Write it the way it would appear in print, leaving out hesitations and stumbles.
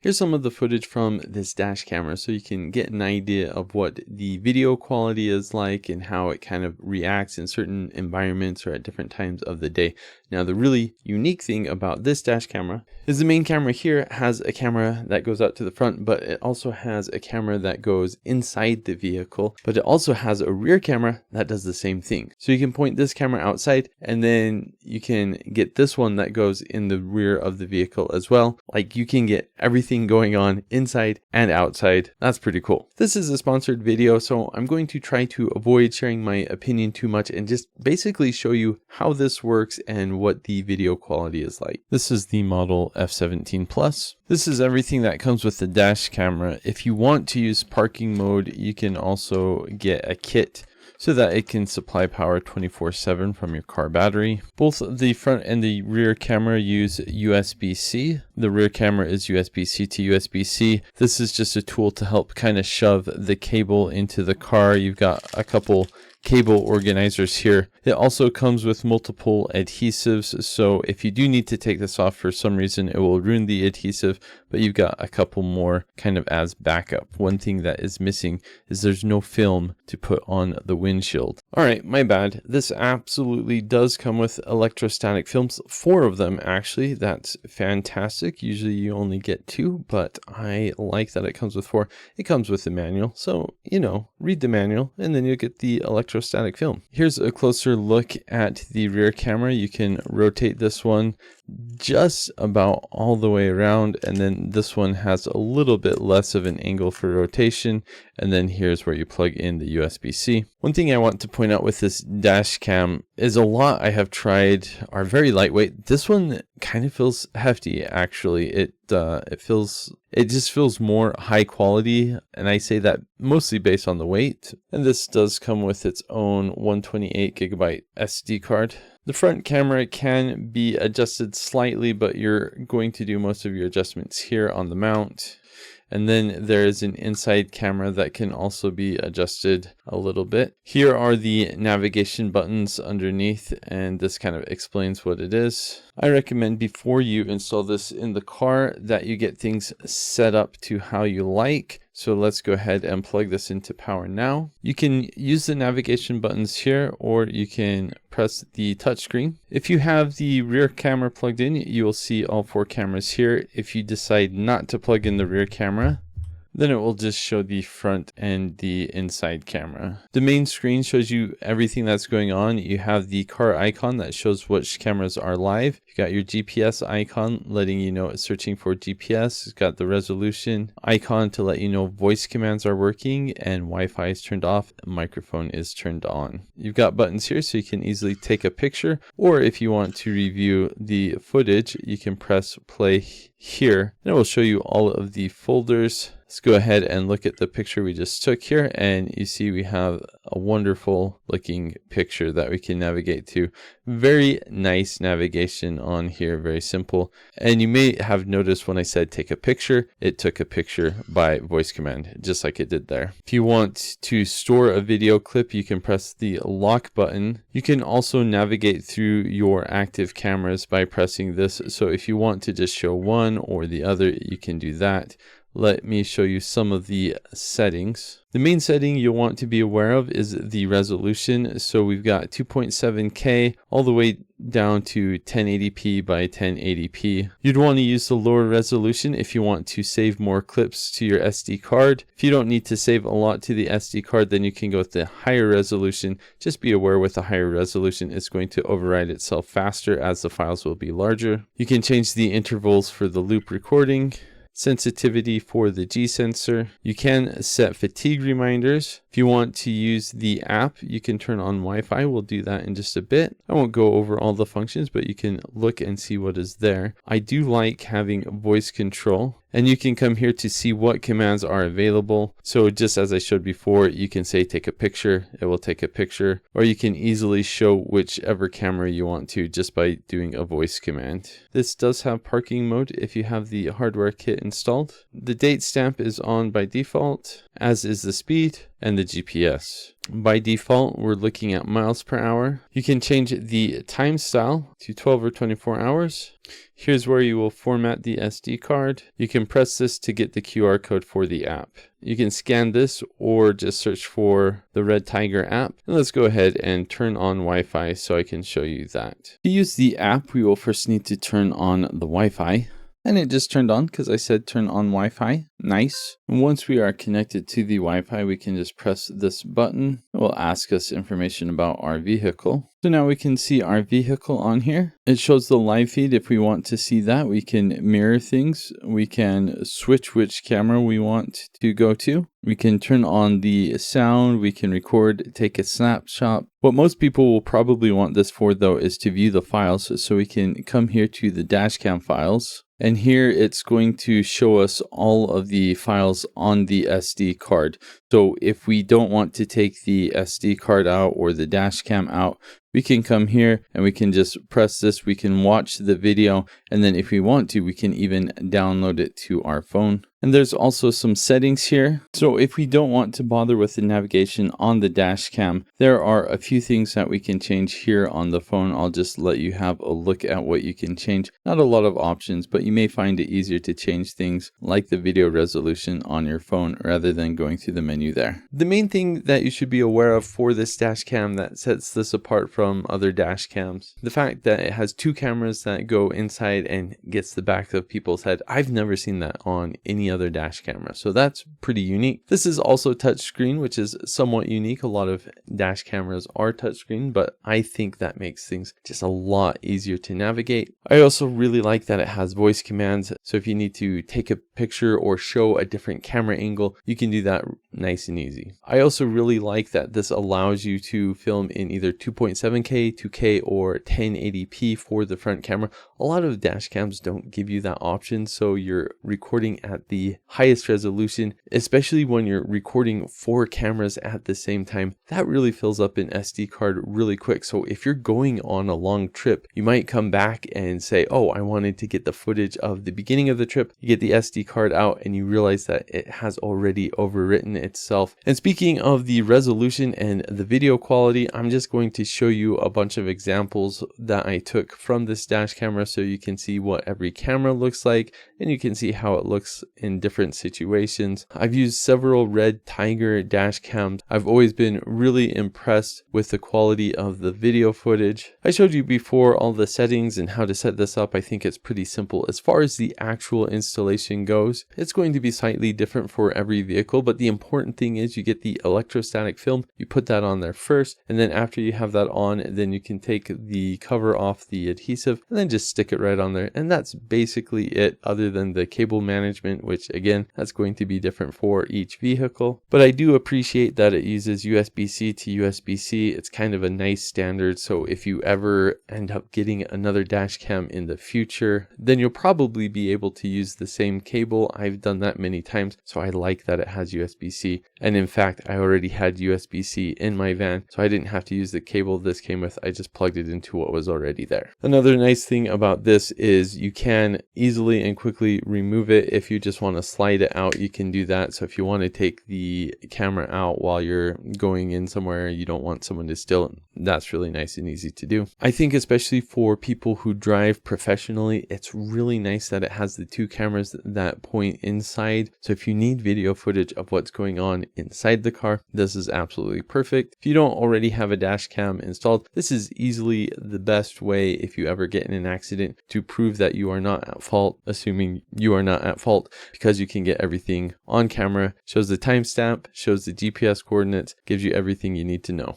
Here's some of the footage from this dash camera so you can get an idea of what the video quality is like and how it kind of reacts in certain environments or at different times of the day. Now, the really unique thing about this dash camera is the main camera here has a camera that goes out to the front, but it also has a camera that goes inside the vehicle, but it also has a rear camera that does the same thing. So you can point this camera outside and then you can get this one that goes in the rear of the vehicle as well. Like, you can get everything going on inside and outside. That's pretty cool. This is a sponsored video, so I'm going to try to avoid sharing my opinion too much and just basically show you how this works and what the video quality is like. This is the model F17 Plus. This is everything that comes with the dash camera. If you want to use parking mode, you can also get a kit so that it can supply power 24/7 from your car battery. Both the front and the rear camera use USB-C. The rear camera is USB-C to USB-C. This is just a tool to help kind of shove the cable into the car. You've got a couple cable organizers here. It also comes with multiple adhesives, so if you do need to take this off for some reason, it will ruin the adhesive, but you've got a couple more kind of as backup. One thing that is missing is there's no film to put on the windshield. All right, my bad. This absolutely does come with electrostatic films, 4 of them actually. That's fantastic. Usually you only get 2, but I like that it comes with 4. It comes with the manual, so read the manual and then you'll get the electrostatic film. Here's a closer look at the rear camera. You can rotate this one just about all the way around, and then this one has a little bit less of an angle for rotation, and then here's where you plug in the USB-C. One thing I want to point out with this dash cam is a lot I have tried are very lightweight. This one kind of feels hefty actually. It just feels more high quality, and I say that mostly based on the weight. And this does come with its own 128GB SD card. The front camera can be adjusted slightly, but you're going to do most of your adjustments here on the mount. And then there is an inside camera that can also be adjusted a little bit. Here are the navigation buttons underneath, and this kind of explains what it is. I recommend before you install this in the car that you get things set up to how you like. So let's go ahead and plug this into power now. You can use the navigation buttons here, or you can press the touchscreen. If you have the rear camera plugged in, you will see all 4 cameras here. If you decide not to plug in the rear camera, then it will just show the front and the inside camera. The main screen shows you everything that's going on. You have the car icon that shows which cameras are live. You got your GPS icon letting you know it's searching for GPS. It's got the resolution icon to let you know voice commands are working and Wi-Fi is turned off, microphone is turned on. You've got buttons here so you can easily take a picture, or if you want to review the footage, you can press play here and it will show you all of the folders. Let's go ahead and look at the picture we just took here, and you see we have a wonderful looking picture that we can navigate to. Very nice navigation on here, very simple. And you may have noticed when I said take a picture, it took a picture by voice command, just like it did there. If you want to store a video clip, you can press the lock button. You can also navigate through your active cameras by pressing this. So if you want to just show one or the other, you can do that. Let me show you some of the settings. The main setting you'll want to be aware of is the resolution. So we've got 2.7K all the way down to 1080p by 1080p. You'd want to use the lower resolution if you want to save more clips to your SD card. If you don't need to save a lot to the SD card, then you can go with the higher resolution. Just be aware with the higher resolution, it's going to override itself faster as the files will be larger. You can change the intervals for the loop recording, sensitivity for the G sensor. You can set fatigue reminders. If you want to use the app, you can turn on Wi-Fi. We'll do that in just a bit. I won't go over all the functions, but you can look and see what is there. I do like having voice control, and you can come here to see what commands are available. So just as I showed before, you can say take a picture, it will take a picture, or you can easily show whichever camera you want to just by doing a voice command. This does have parking mode if you have the hardware kit installed. The date stamp is on by default, as is the speed and the GPS. By default, we're looking at miles per hour. You can change the time style to 12 or 24 hours. Here's where you will format the SD card. You can press this to get the QR code for the app. You can scan this or just search for the REDTIGER app. And let's go ahead and turn on Wi-Fi so I can show you that. To use the app, we will first need to turn on the Wi-Fi. And it just turned on because I said turn on Wi-Fi. Nice. And once we are connected to the Wi-Fi, we can just press this button. It will ask us information about our vehicle. So now we can see our vehicle on here. It shows the live feed. If we want to see that, we can mirror things. We can switch which camera we want to go to. We can turn on the sound. We can record, take a snapshot. What most people will probably want this for, though, is to view the files. So we can come here to the dashcam files. And here it's going to show us all of the files on the SD card. So if we don't want to take the SD card out or the dash cam out, we can come here and we can just press this. We can watch the video. And then if we want to, we can even download it to our phone. And there's also some settings here. So if we don't want to bother with the navigation on the dash cam, there are a few things that we can change here on the phone. I'll just let you have a look at what you can change. Not a lot of options, but you may find it easier to change things like the video resolution on your phone rather than going through the menu there. The main thing that you should be aware of for this dash cam that sets this apart from other dash cams, the fact that it has two cameras that go inside and gets the back of people's head. I've never seen that on any other dash camera, so that's pretty unique. This is also touchscreen, which is somewhat unique. A lot of dash cameras are touchscreen, but I think that makes things just a lot easier to navigate. I also really like that it has voice commands, so if you need to take a picture or show a different camera angle, you can do that nice and easy. I also really like that this allows you to film in either 2.7K, 2K, or 1080p for the front camera. A lot of dash cams don't give you that option, so you're recording at the highest resolution, especially when you're recording 4 cameras at the same time. That really fills up an SD card really quick. So if you're going on a long trip, you might come back and say, oh, I wanted to get the footage of the beginning of the trip. You get the SD card out and you realize that it has already overwritten itself. And speaking of the resolution and the video quality, I'm just going to show you a bunch of examples that I took from this dash camera so you can see what every camera looks like and you can see how it looks in different situations. I've used several REDTIGER dash cams. I've always been really impressed with the quality of the video footage. I showed you before all the settings and how to set this up. I think it's pretty simple. As far as the actual installation goes, it's going to be slightly different for every vehicle, but the important thing is you get the electrostatic film, you put that on there first, and then after you have that on, then you can take the cover off the adhesive and then just stick it right on there. And that's basically it, other than the cable management, which again, that's going to be different for each vehicle. But I do appreciate that it uses USB-C to USB-C. It's kind of a nice standard. So if you ever end up getting another dash cam in the future, then you'll probably be able to use the same cable. I've done that many times, so I like that it has USB-C. And in fact, I already had USB-C in my van, so I didn't have to use the cable this came with. I just plugged it into what was already there. Another nice thing about this is you can easily and quickly remove it. If you just want to slide it out, you can do that. So if you want to take the camera out while you're going in somewhere, you don't want someone to steal it, that's really nice and easy to do. I think especially for people who drive professionally, it's really nice that it has the two cameras that point inside. So if you need video footage of what's going on inside the car, this is absolutely perfect. If you don't already have a dash cam installed, this is easily the best way if you ever get in an accident to prove that you are not at fault, assuming you are not at fault, because you can get everything on camera, shows the timestamp, shows the GPS coordinates, gives you everything you need to know.